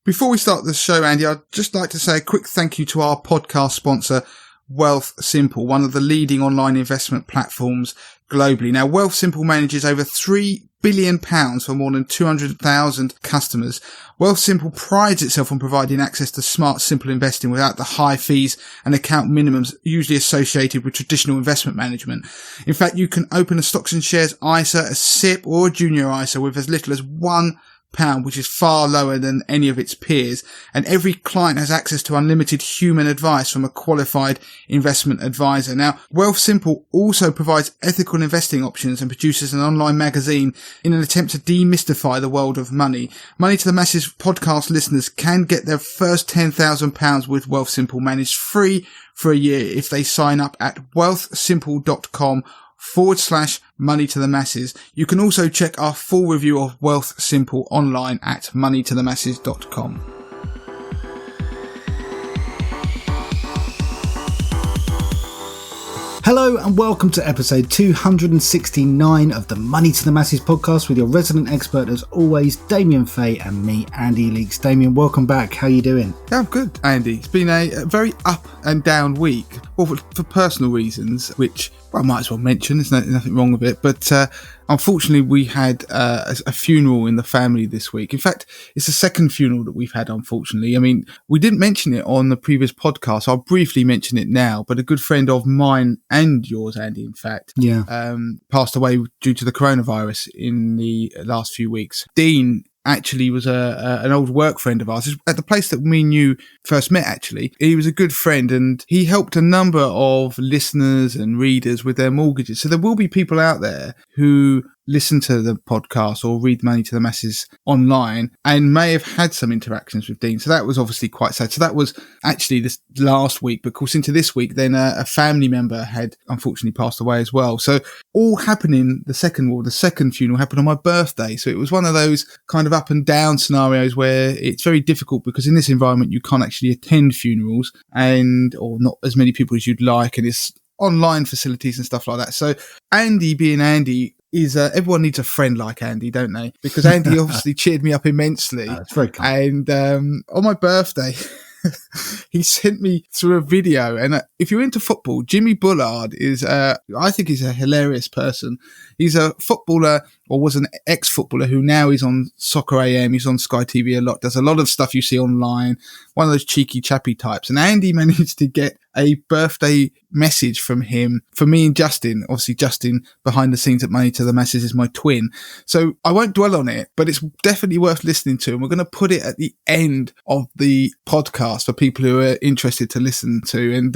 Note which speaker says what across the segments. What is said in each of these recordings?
Speaker 1: Before we start the show, Andy, I'd just like to say a quick thank you to our podcast sponsor, Wealth Simple, one of the leading online investment platforms globally. Now, Wealth Simple manages over £3 billion for more than 200,000 customers. Wealth Simple prides itself on providing access to smart, simple investing without the high fees and account minimums usually associated with traditional investment management. In fact, you can open a stocks and shares ISA, a SIP or a junior ISA with as little as £1, which is far lower than any of its peers, and every client has access to unlimited human advice from a qualified investment advisor. Now, Wealth Simple also provides ethical investing options and produces an online magazine in an attempt to demystify the world of money. Money to the Masses podcast listeners can get their first £10,000 with Wealth Simple managed free for a year if they sign up at wealthsimple.com/money to the masses. You can also check our full review of Wealth Simple online at moneytothemasses.com.
Speaker 2: Hello and welcome to episode 269 of the Money to the Masses podcast with your resident expert as always, Damien Fay, and me, Andy Leaks. Damien, welcome back. How are you doing?
Speaker 1: Yeah, I'm good, Andy. It's been a very up and down week. Well, for personal reasons, which I might as well mention. There's nothing wrong with it. But unfortunately, we had a funeral in the family this week. In fact, it's the second funeral that we've had, unfortunately. I mean, we didn't mention it on the previous podcast. I'll briefly mention it now. But a good friend of mine and yours, Andy, in fact, passed away due to the coronavirus in the last few weeks. Dean actually was an old work friend of ours at the place that me and you first met. Actually, he was a good friend and he helped a number of listeners and readers with their mortgages. So there will be people out there who listen to the podcast or read Money to the Masses online and may have had some interactions with Dean. So that was obviously quite sad. So that was actually this last week, but of course into this week, then a family member had unfortunately passed away as well. So all happening, the second funeral happened on my birthday. So it was one of those kind of up and down scenarios where it's very difficult because in this environment, you can't actually attend funerals or not as many people as you'd like. And it's online facilities and stuff like that. So Andy being Andy, everyone needs a friend like Andy, don't they? Because Andy obviously cheered me up immensely.
Speaker 2: That's very kind.
Speaker 1: And on my birthday, he sent me through a video. And if you're into football, Jimmy Bullard is, I think he's a hilarious person. He's a footballer, or was an ex-footballer who now is on Soccer AM. He's on Sky TV a lot, does a lot of stuff you see online, one of those cheeky chappy types. And Andy managed to get a birthday message from him for me and Justin. Obviously, Justin behind the scenes at Money to the Masses is my twin. So I won't dwell on it, but it's definitely worth listening to. And we're going to put it at the end of the podcast for people who are interested to listen to. And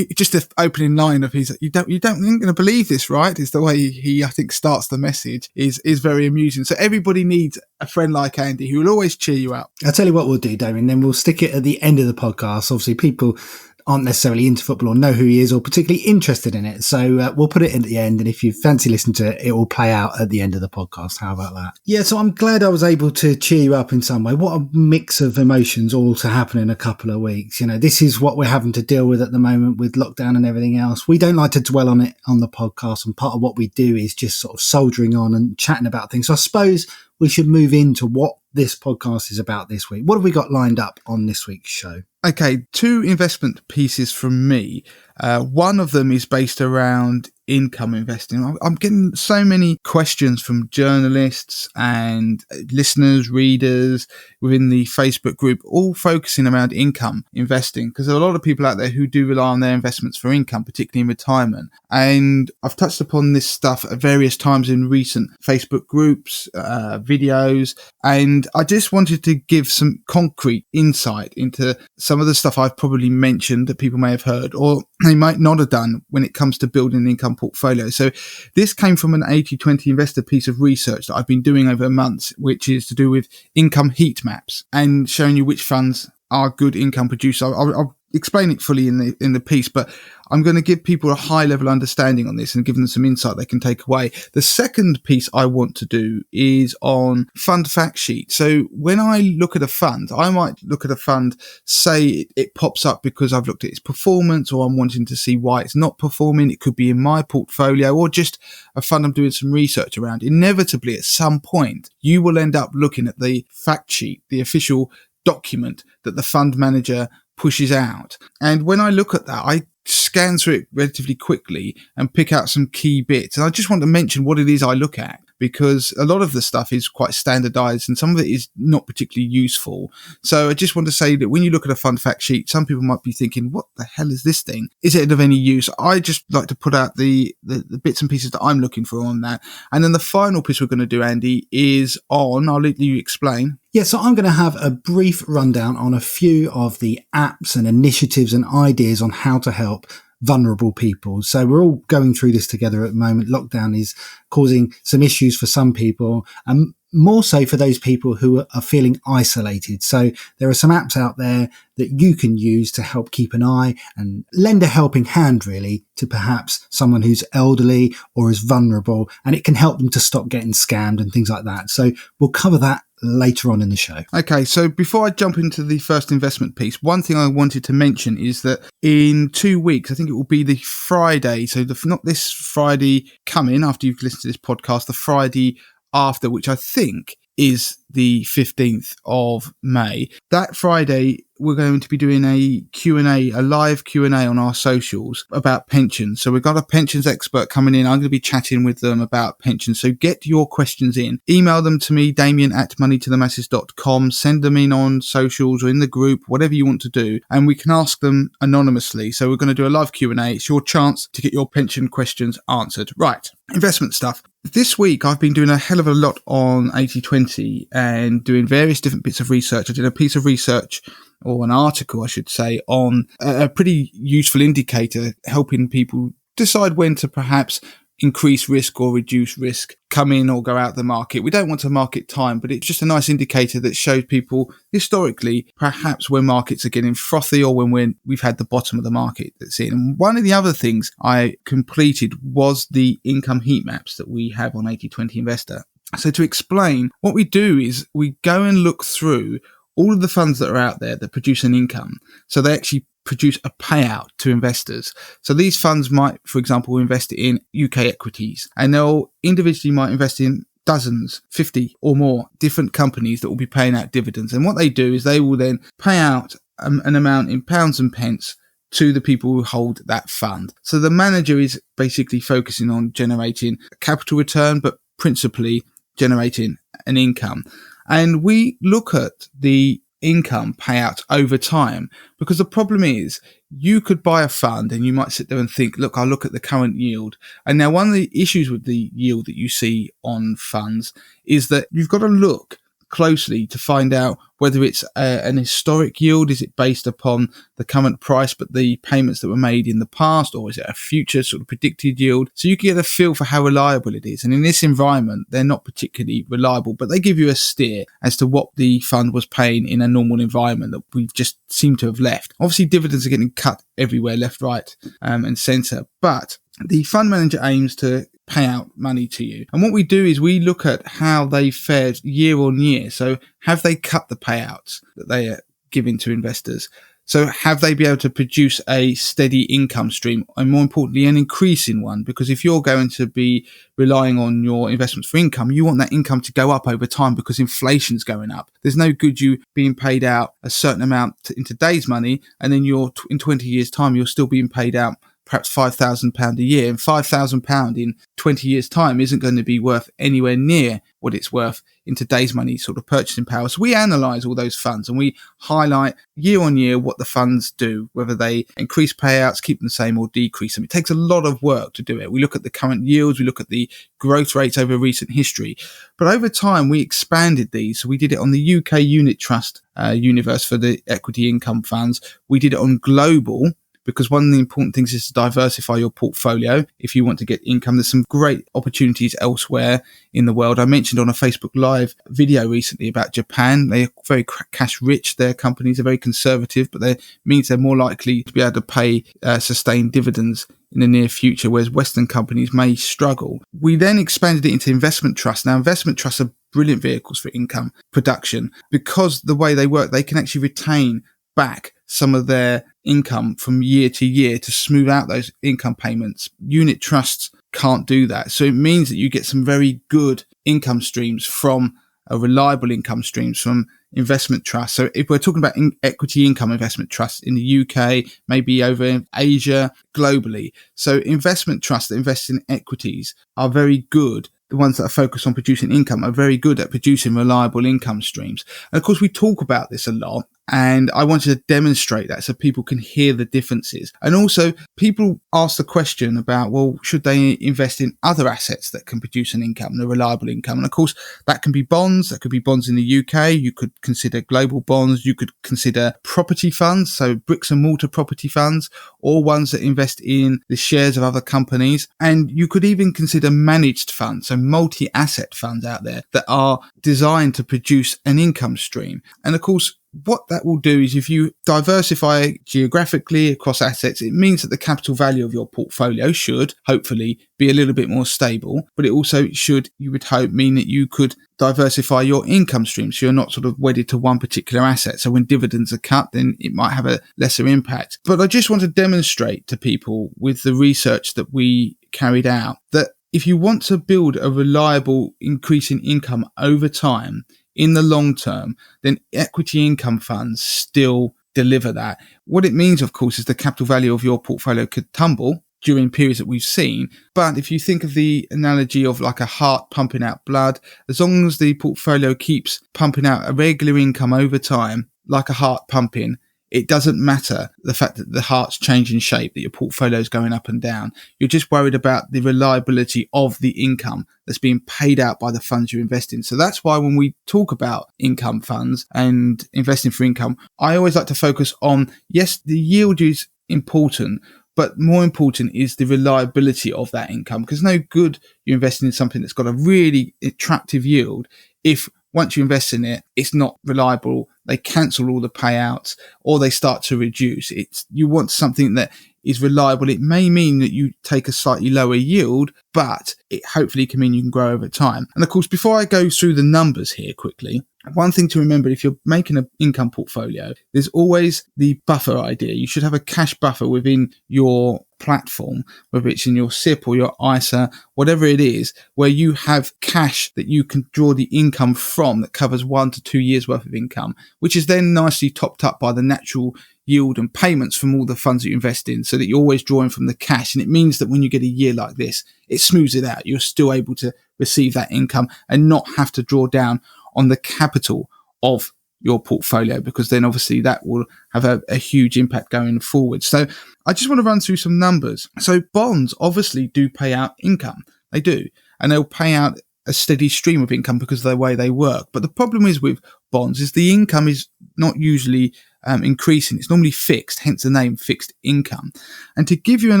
Speaker 1: just the opening line of his, you're not going to believe this, right? Is the way he, I think, starts the message is very amusing. So everybody needs a friend like Andy who will always cheer you up.
Speaker 2: I'll tell you what we'll do, Damien, then we'll stick it at the end of the podcast. Obviously, people aren't necessarily into football or know who he is or particularly interested in it. So we'll put it in at the end. And if you fancy listening to it, it will play out at the end of the podcast. How about that? Yeah, so I'm glad I was able to cheer you up in some way. What a mix of emotions all to happen in a couple of weeks. You know, this is what we're having to deal with at the moment with lockdown and everything else. We don't like to dwell on it on the podcast. And part of what we do is just sort of soldiering on and chatting about things. So I suppose we should move into what this podcast is about this week. What have we got lined up on this week's show?
Speaker 1: Okay, 2 investment pieces from me. One of them is based around income investing. I'm getting so many questions from journalists and listeners, readers within the Facebook group, all focusing around income investing, because there are a lot of people out there who do rely on their investments for income, particularly in retirement. And I've touched upon this stuff at various times in recent Facebook groups, videos, and I just wanted to give some concrete insight into some of the stuff I've probably mentioned that people may have heard or they might not have done when it comes to building an income portfolio. So this came from an 80-20 investor piece of research that I've been doing over months, which is to do with income heat maps and showing you which funds are good income producers. I'll explain it fully in the piece, but I'm going to give people a high level understanding on this and give them some insight they can take away. The second piece I want to do is on fund fact sheet. So when I look at a fund, I might look at a fund, say it pops up because I've looked at its performance or I'm wanting to see why it's not performing. It could be in my portfolio or just a fund I'm doing some research around. Inevitably, at some point, you will end up looking at the fact sheet, the official document that the fund manager pushes out. And when I look at that, I scan through it relatively quickly and pick out some key bits. And I just want to mention what it is I look at, because a lot of the stuff is quite standardized and some of it is not particularly useful. So I just want to say that when you look at a fund fact sheet, some people might be thinking, what the hell is this thing? Is it of any use? I just like to put out the bits and pieces that I'm looking for on that. And then the final piece we're going to do, Andy, is on, I'll let you explain.
Speaker 2: Yeah, so I'm going to have a brief rundown on a few of the apps and initiatives and ideas on how to help vulnerable people. So we're all going through this together at the moment. Lockdown is causing some issues for some people, and more so for those people who are feeling isolated. So there are some apps out there that you can use to help keep an eye and lend a helping hand, really, to perhaps someone who's elderly or is vulnerable, and it can help them to stop getting scammed and things like that. So we'll cover that later on in the show.
Speaker 1: Okay, so before I jump into the first investment piece, one thing I wanted to mention is that in 2 weeks, I think it will be the Friday, so not this Friday coming after you've listened to this podcast, the Friday after, which I think is the 15th of May. That Friday, we're going to be doing a Q&A, a live Q&A on our socials about pensions. So we've got a pensions expert coming in. I'm going to be chatting with them about pensions. So get your questions in. Email them to me, Damien@moneytothemasses.com. Send them in on socials or in the group, whatever you want to do. And we can ask them anonymously. So we're going to do a live Q&A. It's your chance to get your pension questions answered. Right, investment stuff. This week, I've been doing a hell of a lot on 80/20 and doing various different bits of research. I did a piece of research, or an article, I should say, on a pretty useful indicator helping people decide when to perhaps increase risk or reduce risk, come in or go out the market. We don't want to market time, but it's just a nice indicator that shows people historically perhaps when markets are getting frothy or when we've had the bottom of the market that's in. And one of the other things I completed was the income heat maps that we have on 80/20 Investor. So to explain, what we do is we go and look through all of the funds that are out there that produce an income. So they actually produce a payout to investors. So these funds might, for example, invest in UK equities, and they'll individually might invest in dozens, 50 or more different companies that will be paying out dividends. And what they do is they will then pay out an amount in pounds and pence to the people who hold that fund. So the manager is basically focusing on generating a capital return, but principally generating an income. And we look at the income payout over time, because the problem is you could buy a fund and you might sit there and think, look, I'll look at the current yield. And now one of the issues with the yield that you see on funds is that you've got to look closely to find out whether it's an historic yield. Is it based upon the current price but the payments that were made in the past, or is it a future sort of predicted yield? So you can get a feel for how reliable it is. And in this environment, they're not particularly reliable, but they give you a steer as to what the fund was paying in a normal environment that we've just seemed to have left. Obviously, dividends are getting cut everywhere, left, right, and centre, but the fund manager aims to pay out money to you. And what we do is we look at how they fared year on year. So have they cut the payouts that they are giving to investors? So have they been able to produce a steady income stream, and more importantly, an increasing one? Because if you're going to be relying on your investments for income, you want that income to go up over time because inflation's going up. There's no good you being paid out a certain amount in today's money, and then in 20 years' time, you're still being paid out perhaps £5,000 a year, and £5,000 in 20 years' time isn't going to be worth anywhere near what it's worth in today's money sort of purchasing power. So we analyse all those funds and we highlight year on year what the funds do, whether they increase payouts, keep them the same, or decrease them. It takes a lot of work to do it. We look at the current yields, we look at the growth rates over recent history. But over time, we expanded these. So we did it on the UK unit trust universe for the equity income funds. We did it on global, because one of the important things is to diversify your portfolio. If you want to get income, there's some great opportunities elsewhere in the world. I mentioned on a Facebook Live video recently about Japan. They're very cash rich. Their companies are very conservative, but that means they're more likely to be able to pay sustained dividends in the near future, whereas Western companies may struggle. We then expanded it into investment trusts. Now, investment trusts are brilliant vehicles for income production because the way they work, they can actually retain back some of their income from year to year to smooth out those income payments. Unit trusts can't do that. So it means that you get some very good income streams from reliable income streams from investment trusts. So if we're talking about equity income investment trusts in the UK, maybe over in Asia, globally. So investment trusts that invest in equities are very good. The ones that are focused on producing income are very good at producing reliable income streams. And of course, we talk about this a lot, and I wanted to demonstrate that so people can hear the differences. And also, people ask the question about, well, should they invest in other assets that can produce an income, a reliable income? And of course, that can be bonds. That could be bonds in the UK. You could consider global bonds. You could consider property funds, so bricks and mortar property funds, or ones that invest in the shares of other companies. And you could even consider managed funds, so multi-asset funds out there that are designed to produce an income stream. And of course, what that will do is if you diversify geographically across assets, it means that the capital value of your portfolio should hopefully be a little bit more stable, but it also should, you would hope, mean that you could diversify your income stream so you're not sort of wedded to one particular asset. So when dividends are cut, then it might have a lesser impact. But I just want to demonstrate to people with the research that we carried out that if you want to build a reliable increase in income over time, in the long term, then equity income funds still deliver that. What it means, of course, is the capital value of your portfolio could tumble during periods that we've seen. But if you think of the analogy of like a heart pumping out blood, as long as the portfolio keeps pumping out a regular income over time, like a heart pumping, it doesn't matter the fact that the heart's changing shape, that your portfolio is going up and down. You're just worried about the reliability of the income that's being paid out by the funds you invest in. So that's why when we talk about income funds and investing for income, I always like to focus on, yes, the yield is important, but more important is the reliability of that income, because no good you're investing in something that's got a really attractive yield if once you invest in it, it's not reliable, they cancel all the payouts, or they start to reduce. You want something that is reliable. It may mean that you take a slightly lower yield, but it hopefully can mean you can grow over time. And of course, before I go through the numbers here quickly, one thing to remember, if you're making an income portfolio, there's always the buffer idea. You should have a cash buffer within your platform, whether it's in your SIP or your ISA, whatever it is, where you have cash that you can draw the income from that covers 1 to 2 years worth of income, which is then nicely topped up by the natural yield and payments from all the funds that you invest in, so that you're always drawing from the cash. And it means that when you get a year like this, it smooths it out. You're still able to receive that income and not have to draw down on the capital of your portfolio, because then obviously that will have a huge impact going forward. So I just want to run through some numbers. So bonds obviously do pay out income. They do. And they'll pay out a steady stream of income because of the way they work. But the problem is with bonds is the income is not usually increasing. It's normally fixed, hence the name fixed income. And to give you an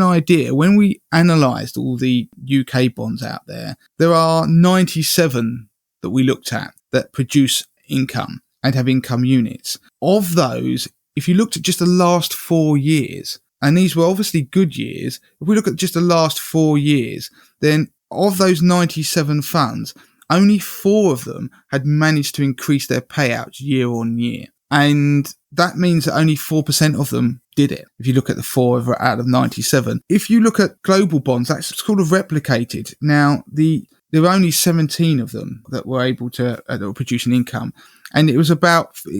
Speaker 1: idea, when we analysed all the UK bonds out there, there are 97 that we looked at that produce income and have income units. Of those, if you looked at just the last 4 years, and these were obviously good years, if we look at just the last 4 years, then of those 97 funds, only 4 of them had managed to increase their payouts year on year. And that means that only 4% of them did it. If you look at the 4 out of 97. If you look at global bonds, that's sort of replicated. Now, there were only 17 of them that were able to that were producing income. And it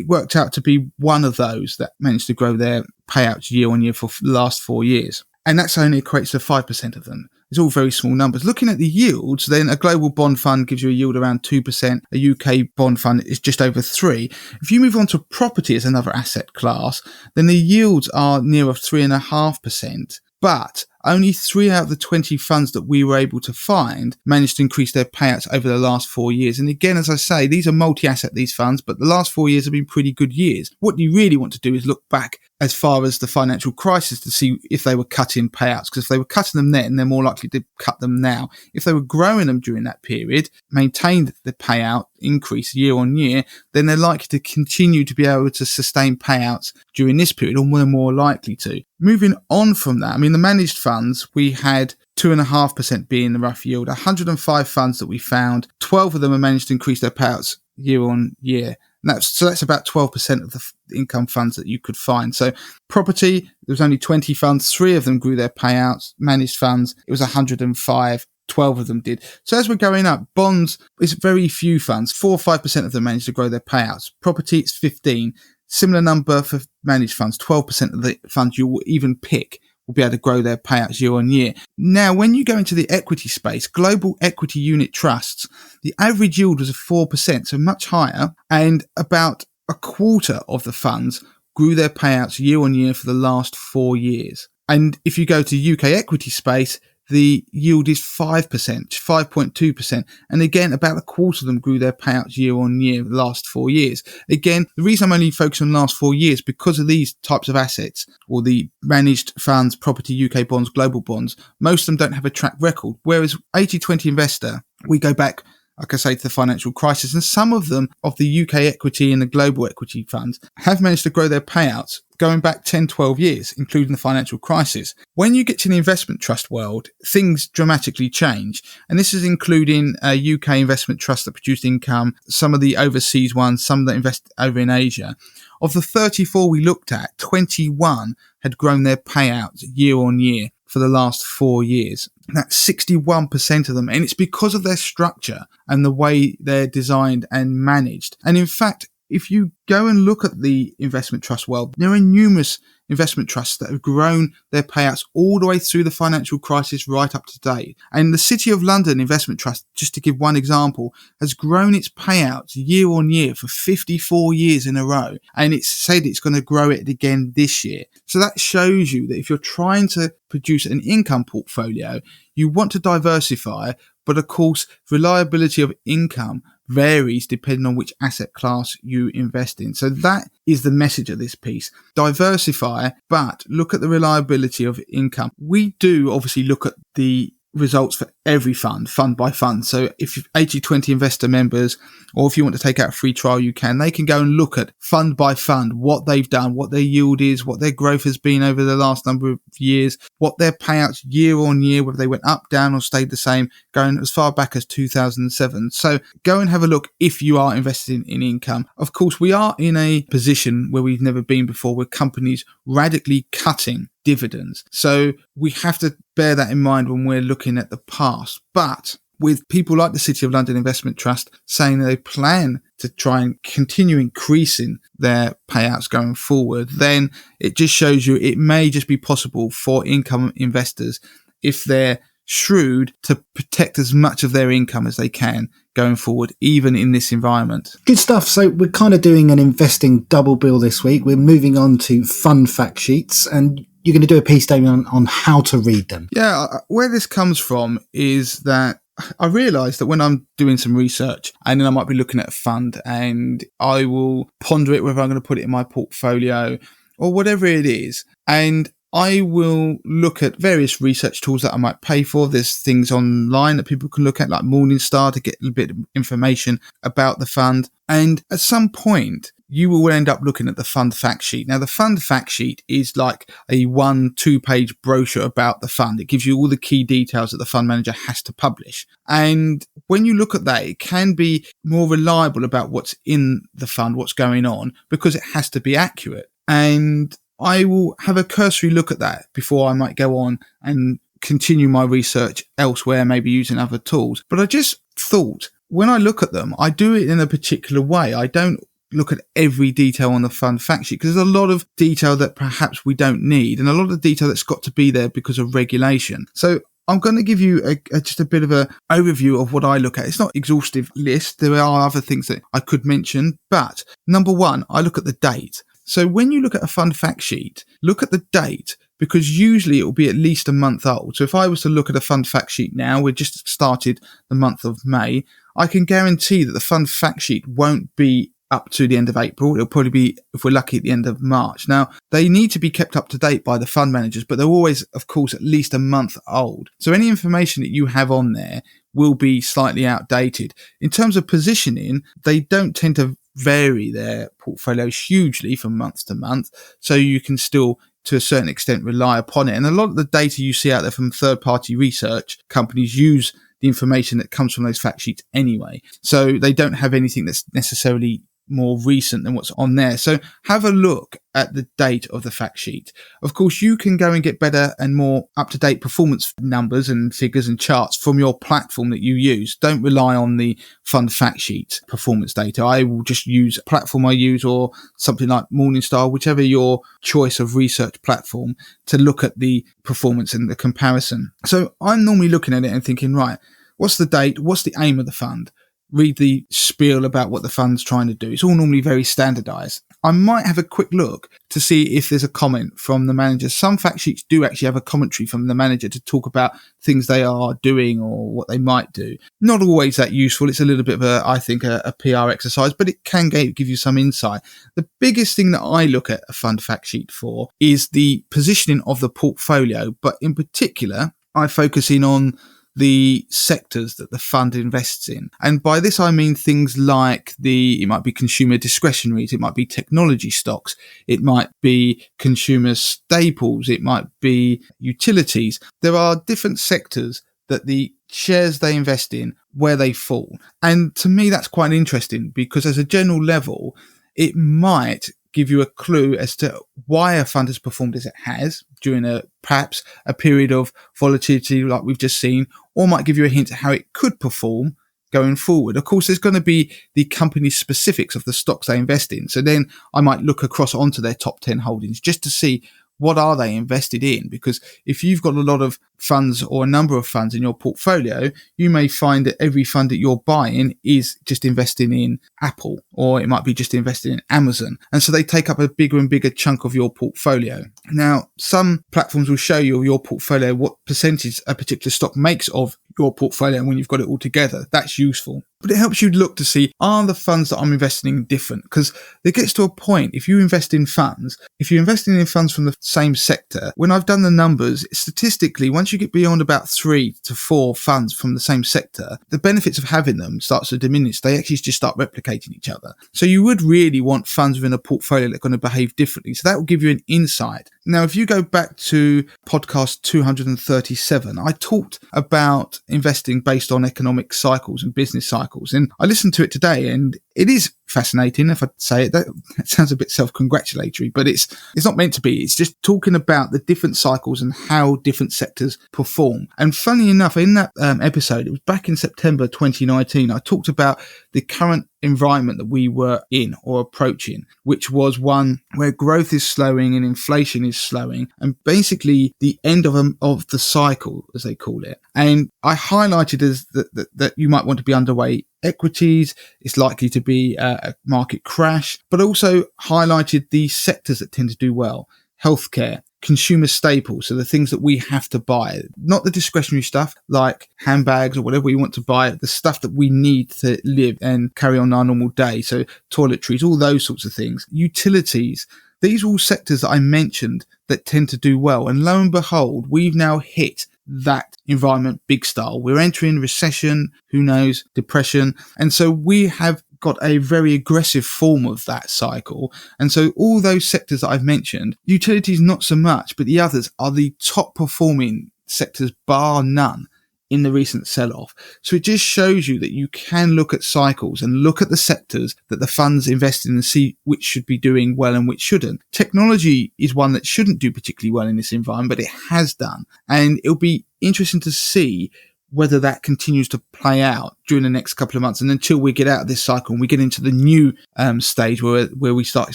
Speaker 1: worked out to be one of those that managed to grow their payouts year on year for the last 4 years. And that's only equates to 5% of them. It's all very small numbers. Looking at the yields, then a global bond fund gives you a yield around 2%. A UK bond fund is just over 3%. If you move on to property as another asset class, then the yields are nearer 3.5%. But only 3 out of the 20 funds that we were able to find managed to increase their payouts over the last 4 years. And again, as I say, these are multi-asset, these funds, but the last 4 years have been pretty good years. What you really want to do is look back as far as the financial crisis to see if they were cutting payouts, because if they were cutting them then, they're more likely to cut them now. If they were growing them during that period, maintained the payout increase year on year, then they're likely to continue to be able to sustain payouts during this period, or they're more likely to. Moving on from that, I mean, the managed funds, we had 2.5% being the rough yield. 105 funds that we found, 12 of them have managed to increase their payouts year on year. And that's about 12% of the income funds that you could find. So property, there was only 20 funds, 3 of them grew their payouts. Managed funds, it was 105, 12 of them did. So as we're going up, bonds, it's very few funds. 4 or 5% of them managed to grow their payouts. Property, it's 15. Similar number for managed funds. 12% of the funds you will even pick will be able to grow their payouts year on year. Now, when you go into the equity space, global equity unit trusts, the average yield was 4%, so much higher, and about a quarter of the funds grew their payouts year on year for the last 4 years. And if you go to UK equity space, the yield is 5%, 5.2%. And again, about a quarter of them grew their payouts year on year the last 4 years. Again, the reason I'm only focusing on the last 4 years, because of these types of assets, or the managed funds, property, UK bonds, global bonds, most of them don't have a track record. Whereas 80/20 investor, we go back, like I say, to the financial crisis, and some of them, of the UK equity and the global equity funds, have managed to grow their payouts going back 10, 12 years, including the financial crisis. When you get to the investment trust world, things dramatically change. And this is including UK investment trusts that produce income, some of the overseas ones, some that invest over in Asia. Of the 34 we looked at, 21 had grown their payouts year on year for the last 4 years. That's 61% of them. And it's because of their structure and the way they're designed and managed. And in fact, if you go and look at the investment trust world, there are numerous investment trusts that have grown their payouts all the way through the financial crisis right up to date. And the City of London Investment Trust, just to give one example, has grown its payouts year on year for 54 years in a row. And it's said it's going to grow it again this year. So that shows you that if you're trying to produce an income portfolio, you want to diversify, but of course, reliability of income varies depending on which asset class you invest in. So that is the message of this piece. Diversify, but look at the reliability of income. We do obviously look at the results for every fund by fund. So if you're 80/20 investor members, or if you want to take out a free trial, they can go and look at fund by fund, what they've done, what their yield is, what their growth has been over the last number of years, what their payouts year on year, whether they went up, down, or stayed the same, going as far back as 2007. So go and have a look if you are investing in income. Of course, we are in a position where we've never been before, with companies radically cutting dividends. So we have to bear that in mind when we're looking at the past. But with people like the City of London Investment Trust saying they plan to try and continue increasing their payouts going forward, then it just shows you it may just be possible for income investors, if they're shrewd, to protect as much of their income as they can going forward, even in this environment.
Speaker 2: Good stuff. So we're kind of doing an investing double bill this week. We're moving on to fund fact sheets, and you're going to do a piece, Damien, on how to read them.
Speaker 1: Yeah, where this comes from is that I realised that when I'm doing some research, and then I might be looking at a fund, and I will ponder it whether I'm going to put it in my portfolio or whatever it is, and I will look at various research tools that I might pay for. There's things online that people can look at, like Morningstar, to get a bit of information about the fund. And at some point, you will end up looking at the fund fact sheet. Now, the fund fact sheet is like a 1-2 page brochure about the fund. It gives you all the key details that the fund manager has to publish. And when you look at that, it can be more reliable about what's in the fund, what's going on, because it has to be accurate. And I will have a cursory look at that before I might go on and continue my research elsewhere, maybe using other tools. But I just thought, when I look at them, I do it in a particular way. I don't look at every detail on the fund fact sheet, because there's a lot of detail that perhaps we don't need, and a lot of detail that's got to be there because of regulation. So I'm going to give you just a bit of an overview of what I look at. It's not an exhaustive list. There are other things that I could mention, but number one, I look at the date. So when you look at a fund fact sheet, look at the date, because usually it will be at least a month old. So if I was to look at a fund fact sheet now, we just started the month of May, I can guarantee that the fund fact sheet won't be up to the end of April. It'll probably be, if we're lucky, at the end of March. Now, they need to be kept up to date by the fund managers, but they're always, of course, at least a month old. So any information that you have on there will be slightly outdated. In terms of positioning, they don't tend to vary their portfolios hugely from month to month, so you can still, to a certain extent, rely upon it. And a lot of the data you see out there from third-party research companies use the information that comes from those fact sheets anyway. So they don't have anything that's necessarily more recent than what's on there. So have a look at the date of the fact sheet. Of course, you can go and get better and more up-to-date performance numbers and figures and charts from your platform that you use. Don't rely on the fund fact sheet performance data. I will just use a platform I use or something like Morningstar, whichever your choice of research platform, to look at the performance and the comparison. So I'm normally looking at it and thinking, right, what's the date? What's the aim of the fund? Read the spiel about what the fund's trying to do. It's all normally very standardized. I might have a quick look to see if there's a comment from the manager. Some fact sheets do actually have a commentary from the manager to talk about things they are doing or what they might do. Not always that useful. It's a little bit of a PR exercise, but it can give you some insight. The biggest thing that I look at a fund fact sheet for is the positioning of the portfolio, but in particular, I focus in on the sectors that the fund invests in. And by this, I mean things like it might be consumer discretionaries, it might be technology stocks, it might be consumer staples, it might be utilities. There are different sectors that the shares they invest in, where they fall. And to me, that's quite interesting because as a general level, it might give you a clue as to why a fund has performed as it has during perhaps a period of volatility like we've just seen, or might give you a hint at how it could perform going forward. Of course, there's going to be the company specifics of the stocks they invest in. So then I might look across onto their top 10 holdings just to see what are they invested in? Because if you've got a lot of funds or a number of funds in your portfolio, you may find that every fund that you're buying is just investing in Apple, or it might be just investing in Amazon. And so they take up a bigger and bigger chunk of your portfolio. Now, some platforms will show you your portfolio, what percentage a particular stock makes of your portfolio when you've got it all together. That's useful. But it helps you look to see, are the funds that I'm investing in different? Because it gets to a point, if you're investing in funds from the same sector, when I've done the numbers, statistically, once you get beyond about 3 to 4 funds from the same sector, the benefits of having them starts to diminish. They actually just start replicating each other. So you would really want funds within a portfolio that are going to behave differently. So that will give you an insight. Now, if you go back to podcast 237, I talked about investing based on economic cycles and business cycles. And I listened to it today, and it is fascinating. If I say it, that sounds a bit self-congratulatory, but it's not meant to be. It's just talking about the different cycles and how different sectors perform. And funny enough, in that episode, it was back in September 2019, I talked about the current environment that we were in or approaching, which was one where growth is slowing and inflation is slowing, and basically the end of the cycle, as they call it. And I highlighted as that you might want to be underweight equities. It's likely to be a market crash, but also highlighted the sectors that tend to do well: healthcare, consumer staples, so the things that we have to buy, not the discretionary stuff like handbags or whatever we want to buy, the stuff that we need to live and carry on our normal day, so toiletries, all those sorts of things. Utilities, these are all sectors that I mentioned that tend to do well, and lo and behold, we've now hit that environment big style. We're entering recession, who knows, depression, and so we have got a very aggressive form of that cycle. And so all those sectors that I've mentioned, utilities not so much, but the others are the top performing sectors bar none in the recent sell-off. So it just shows you that you can look at cycles and look at the sectors that the funds invest in and see which should be doing well and which shouldn't. Technology is one that shouldn't do particularly well in this environment, but it has done. And it'll be interesting to see whether that continues to play out during the next couple of months, and until we get out of this cycle and we get into the new stage where we start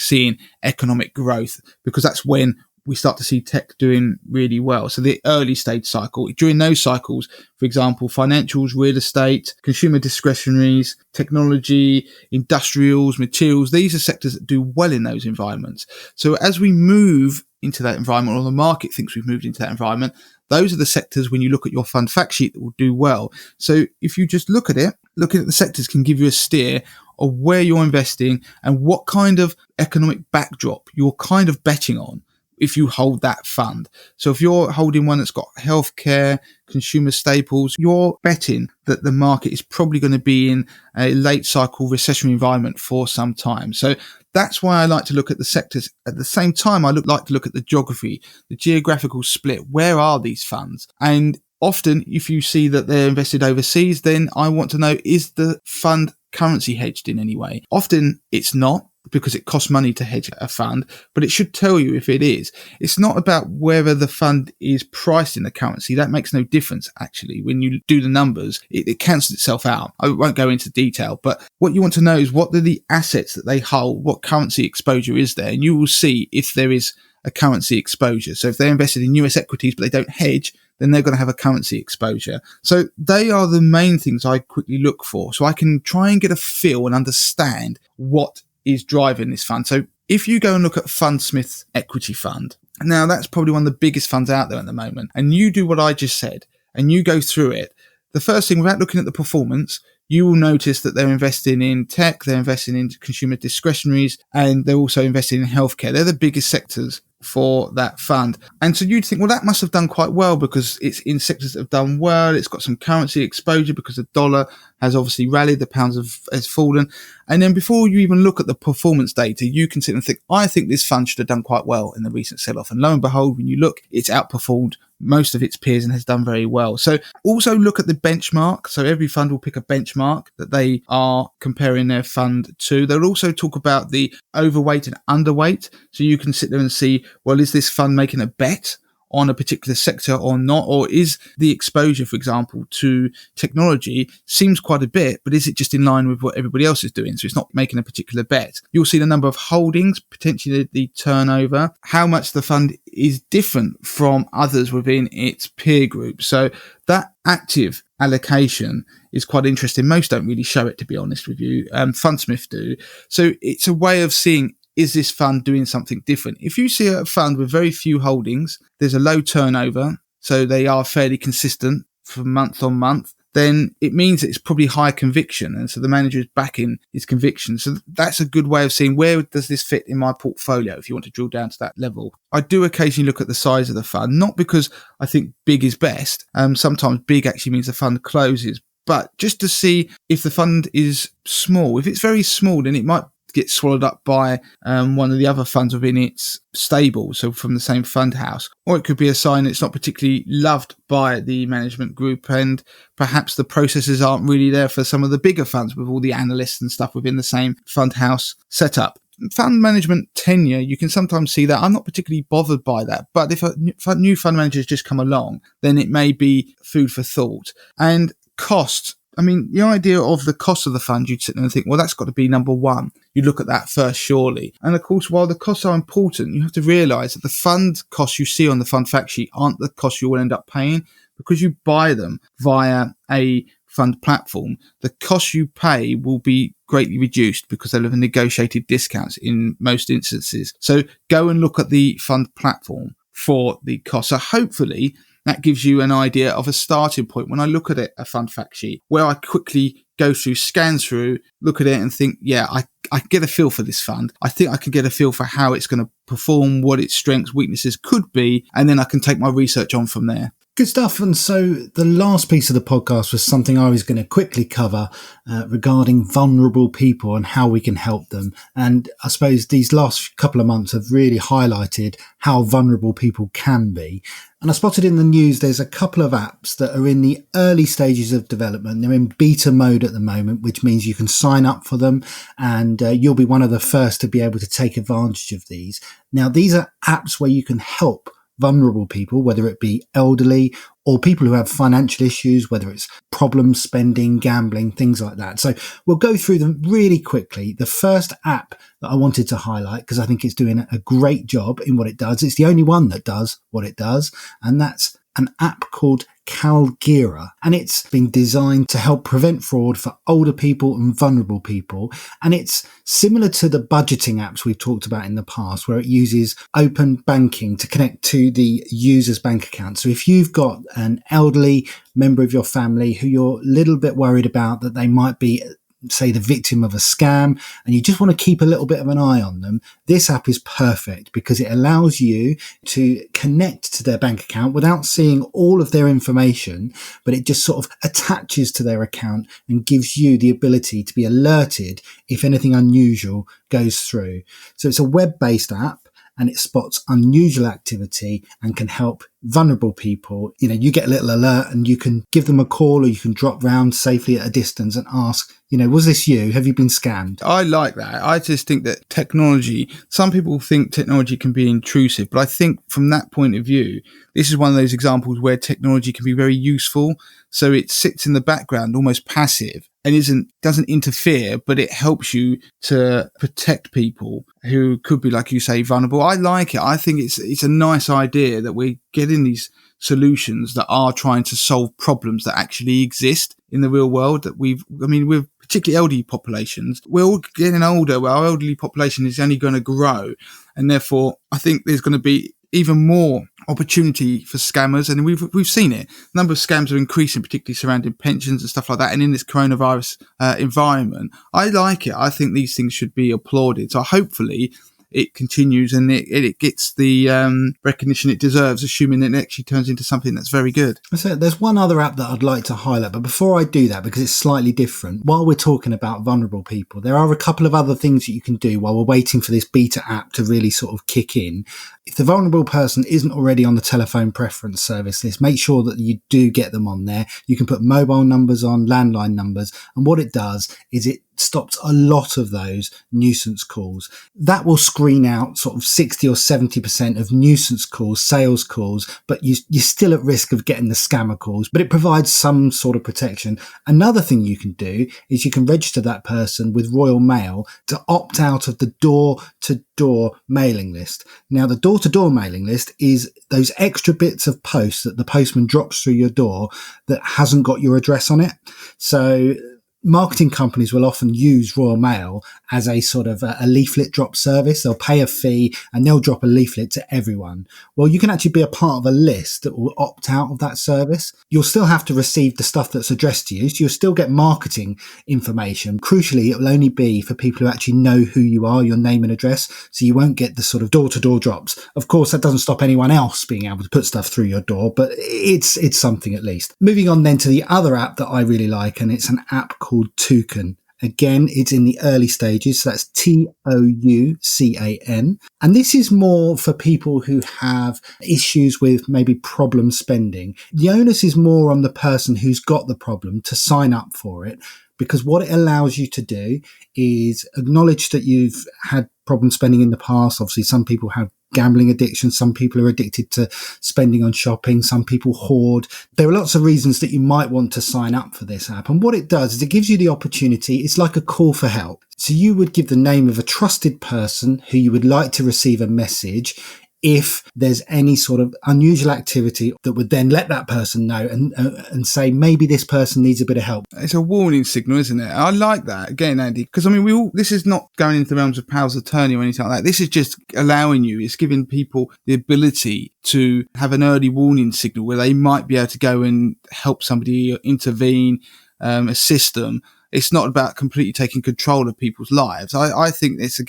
Speaker 1: seeing economic growth, because that's when we start to see tech doing really well. So the early stage cycle, during those cycles, for example, financials, real estate, consumer discretionaries, technology, industrials, materials, these are sectors that do well in those environments. So as we move into that environment, or the market thinks we've moved into that environment, those are the sectors, when you look at your fund fact sheet, that will do well. So if you just look at it, looking at the sectors can give you a steer of where you're investing and what kind of economic backdrop you're kind of betting on if you hold that fund. So if you're holding one that's got healthcare, consumer staples, you're betting that the market is probably going to be in a late cycle recessionary environment for some time. So that's why I like to look at the sectors. At the same time, I like to look at the geography, the geographical split. Where are these funds? And often, if you see that they're invested overseas, then I want to know, is the fund currency hedged in any way. Often it's not, because it costs money to hedge a fund, but it should tell you if it is. It's not about whether the fund is priced in the currency. That makes no difference, actually. When you do the numbers, it cancels itself out. I won't go into detail, but what you want to know is what are the assets that they hold, what currency exposure is there, and you will see if there is a currency exposure. So if they're invested in US equities but they don't hedge, then they're going to have a currency exposure. So they are the main things I quickly look for, so I can try and get a feel and understand what is driving this fund. So if you go and look at Fundsmith's equity fund, now that's probably one of the biggest funds out there at the moment, and you do what I just said and you go through it, the first thing, without looking at the performance, you will notice that they're investing in tech, they're investing in consumer discretionaries, and they're also investing in healthcare. They're the biggest sectors for that fund. And so you'd think, well, that must have done quite well because it's in sectors that have done well. It's got some currency exposure because the dollar has obviously rallied, the pounds has fallen. And then before you even look at the performance data, you can sit and think, I think this fund should have done quite well in the recent sell-off. And lo and behold, when you look, it's outperformed most of its peers and has done very well. So also look at the benchmark. So every fund will pick a benchmark that they are comparing their fund to. They'll also talk about the overweight and underweight. So you can sit there and see, well, is this fund making a bet on a particular sector or not? Or is the exposure, for example, to technology seems quite a bit, but is it just in line with what everybody else is doing? So it's not making a particular bet. You'll see the number of holdings, potentially the turnover, how much the fund is different from others within its peer group. So that active allocation is quite interesting. Most don't really show it, to be honest with you. Fundsmith do. So it's a way of seeing, is this fund doing something different? If you see a fund with very few holdings, there's a low turnover, so they are fairly consistent from month on month, then it means that it's probably high conviction. And so the manager is backing his conviction. So that's a good way of seeing, where does this fit in my portfolio, if you want to drill down to that level. I do occasionally look at the size of the fund, not because I think big is best. Sometimes big actually means the fund closes, but just to see if the fund is small. If it's very small, then it might get swallowed up by one of the other funds within its stable, so from the same fund house. Or it could be a sign it's not particularly loved by the management group, and perhaps the processes aren't really there for some of the bigger funds with all the analysts and stuff within the same fund house setup. Fund management tenure, you can sometimes see that. I'm not particularly bothered by that, but if a new fund manager has just come along, then it may be food for thought. And cost, I mean, the idea of the cost of the fund, you'd sit there and think, well, that's got to be number one. You look at that first, surely. And of course, while the costs are important, you have to realise that the fund costs you see on the fund fact sheet aren't the costs you will end up paying, because you buy them via a fund platform. The cost you pay will be greatly reduced because they'll have negotiated discounts in most instances. So go and look at the fund platform for the cost. So hopefully that gives you an idea of a starting point when I look at it, a fund fact sheet, where I quickly go through, scan through, look at it and think, yeah, I get a feel for this fund. I think I can get a feel for how it's going to perform, what its strengths, weaknesses could be, and then I can take my research on from there.
Speaker 2: Good stuff. And so the last piece of the podcast was something I was going to quickly cover regarding vulnerable people and how we can help them. And I suppose these last couple of months have really highlighted how vulnerable people can be. And I spotted in the news there's a couple of apps that are in the early stages of development. They're in beta mode at the moment, which means you can sign up for them and you'll be one of the first to be able to take advantage of these. Now, these are apps where you can help vulnerable people, whether it be elderly or people who have financial issues, whether it's problem spending, gambling, things like that. So we'll go through them really quickly. The first app that I wanted to highlight, because I think it's doing a great job in what it does. It's the only one that does what it does. And that's an app called Calgira, and it's been designed to help prevent fraud for older people and vulnerable people. And it's similar to the budgeting apps we've talked about in the past, where it uses open banking to connect to the user's bank account. So if you've got an elderly member of your family who you're a little bit worried about that they might be, say, the victim of a scam, and you just want to keep a little bit of an eye on them, this app is perfect because it allows you to connect to their bank account without seeing all of their information, but it just sort of attaches to their account and gives you the ability to be alerted if anything unusual goes through. So it's a web-based app, and it spots unusual activity and can help vulnerable people, you get a little alert and you can give them a call, or you can drop round safely at a distance and ask, was this you? Have you been scammed?
Speaker 1: I like that. I just think that technology, some people think technology can be intrusive, but I think from that point of view, this is one of those examples where technology can be very useful. So it sits in the background, almost passive, and doesn't interfere, but it helps you to protect people who could be, like you say, vulnerable. I like it. I think it's a nice idea that we're getting these solutions that are trying to solve problems that actually exist in the real world. That with particularly elderly populations, we're all getting older. Our elderly population is only going to grow, and therefore I think there's going to be even more opportunity for scammers, and we've seen it. The number of scams are increasing, particularly surrounding pensions and stuff like that. And in this coronavirus environment, I like it. I think these things should be applauded. So hopefully it continues and it gets the recognition it deserves, assuming it actually turns into something that's very good.
Speaker 2: So there's one other app that I'd like to highlight, but before I do that, because it's slightly different, while we're talking about vulnerable people, there are a couple of other things that you can do while we're waiting for this beta app to really sort of kick in. If the vulnerable person isn't already on the telephone preference service list, make sure that you do get them on there. You can put mobile numbers on, landline numbers, and what it does is it stops a lot of those nuisance calls. That will screen out sort of 60 or 70% of nuisance calls, sales calls, but you're still at risk of getting the scammer calls, but it provides some sort of protection. Another thing you can do is you can register that person with Royal Mail to opt out of the door-to-door mailing list. Now, the door-to-door mailing list is those extra bits of post that the postman drops through your door that hasn't got your address on it. So marketing companies will often use Royal Mail as a sort of a leaflet drop service. They'll pay a fee and they'll drop a leaflet to everyone. Well, you can actually be a part of a list that will opt out of that service. You'll still have to receive the stuff that's addressed to you. So you'll still get marketing information. Crucially, it will only be for people who actually know who you are, your name and address. So you won't get the sort of door-to-door drops. Of course, that doesn't stop anyone else being able to put stuff through your door, but it's something at least. Moving on then to the other app that I really like, and it's an app called Toucan. Again, it's in the early stages, so that's Toucan. And this is more for people who have issues with maybe problem spending. The onus is more on the person who's got the problem to sign up for it, because what it allows you to do is acknowledge that you've had problem spending in the past. Obviously, some people have gambling addiction. Some people are addicted to spending on shopping. Some people hoard. There are lots of reasons that you might want to sign up for this app. And what it does is it gives you the opportunity. It's like a call for help. So you would give the name of a trusted person who you would like to receive a message if there's any sort of unusual activity that would then let that person know and say, maybe this person needs a bit of help.
Speaker 1: It's a warning signal, isn't it? I like that. Again, Andy, because this is not going into the realms of powers of attorney or anything like that. This is just allowing you, it's giving people the ability to have an early warning signal where they might be able to go and help somebody, intervene, assist them. It's not about completely taking control of people's lives. I think it's a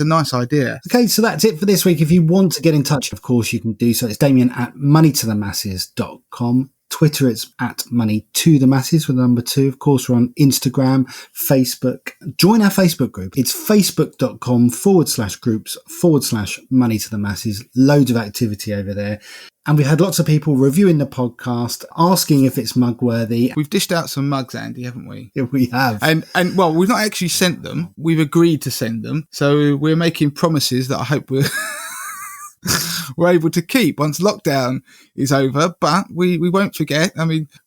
Speaker 1: nice idea.
Speaker 2: Okay, so that's it for this week. If you want to get in touch, of course, you can do so. It's Damien at moneytothemasses.com. Twitter, it's at moneytothemasses with the number 2. Of course, we're on Instagram, Facebook. Join our Facebook group. It's facebook.com/groups/moneytothemasses. Loads of activity over there. And we had lots of people reviewing the podcast, asking if it's mug worthy.
Speaker 1: We've dished out some mugs, Andy, haven't we?
Speaker 2: Yeah, we have.
Speaker 1: And well, we've not actually sent them. We've agreed to send them. So we're making promises that I hope we're able to keep once lockdown is over, but we won't forget.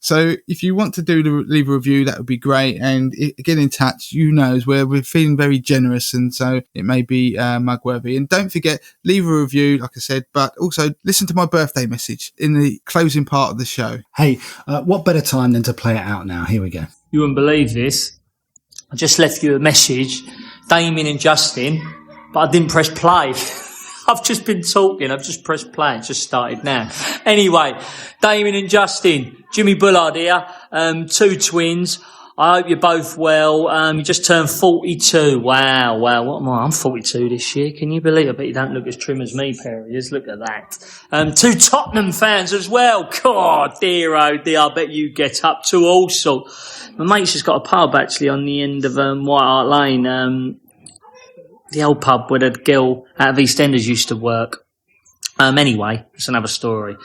Speaker 1: So if you want to leave a review, that would be great. And get in touch. We're feeling very generous, and so it may be mug worthy. And don't forget, leave a review, like I said, but also listen to my birthday message in the closing part of the show.
Speaker 2: Hey, what better time than to play it out now? Here we go.
Speaker 3: You wouldn't believe this. I just left you a message, Damien and Justin, but I didn't press play. I've just been talking. I've just pressed play. It just started now. Anyway, Damien and Justin, Jimmy Bullard here, 2 twins. I hope you're both well. You just turned 42. Wow. What am I? I'm 42 this year. Can you believe it? But you don't look as trim as me, Perry. Just look at that. 2 Tottenham fans as well. God, dear, oh dear. I bet you get up to all sorts. My mate's just got a pub actually on the end of White Hart Lane. The old pub where the girl out of EastEnders used to work. Anyway, it's another story.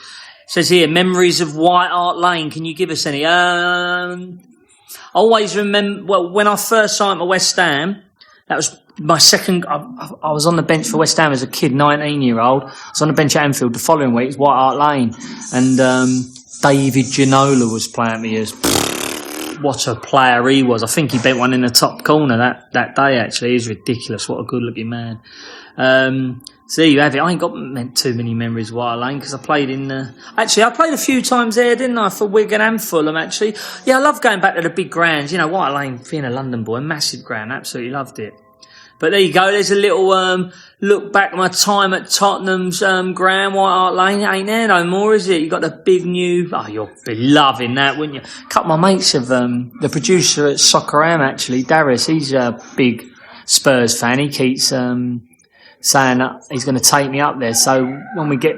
Speaker 3: Says here, memories of White Hart Lane. Can you give us any? I always remember, well, when I first signed for West Ham, that was my second. I was on the bench for West Ham as a kid, 19-year-old. I was on the bench at Anfield. The following week, it was White Hart Lane. And David Ginola was playing me as. What a player he was. I think he bent one in the top corner that day, actually. He's ridiculous. What a good-looking man. So there you have it. I ain't got too many memories of White Hart Lane because I played in... Actually, I played a few times there, didn't I, for Wigan and Fulham, actually. Yeah, I love going back to the big grounds. You know, White Hart Lane, being a London boy, massive ground. Absolutely loved it. But there you go. There's a little look back at my time at Tottenham's ground, White Hart Lane. It ain't there no more, is it? You got the big new... Oh, you'll be loving that, wouldn't you? A couple of my mates of the producer at Soccer Am, actually, Darius. He's a big Spurs fan. He keeps saying that he's going to take me up there. So when we get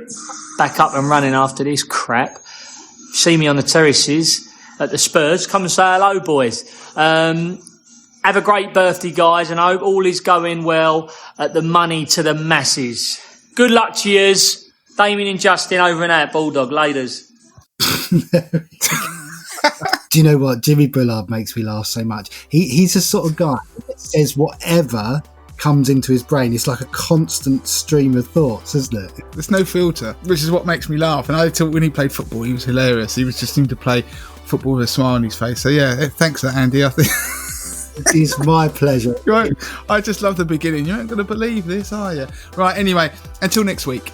Speaker 3: back up and running after this crap, see me on the terraces at the Spurs. Come and say hello, boys. Have a great birthday, guys, and I hope all is going well at the Money to the Masses. Good luck to yous. Damien and Justin over and out, Bulldog. Laters.
Speaker 2: Do you know what? Jimmy Bullard makes me laugh so much. He's the sort of guy that says whatever comes into his brain. It's like a constant stream of thoughts, isn't it?
Speaker 1: There's no filter, which is what makes me laugh. And I thought when he played football, he was hilarious. He was just seemed to play football with a smile on his face. So, yeah, thanks for that, Andy. I think...
Speaker 2: It is my pleasure.
Speaker 1: Right. I just love the beginning. You aren't going to believe this, are you? Right, anyway, until next week.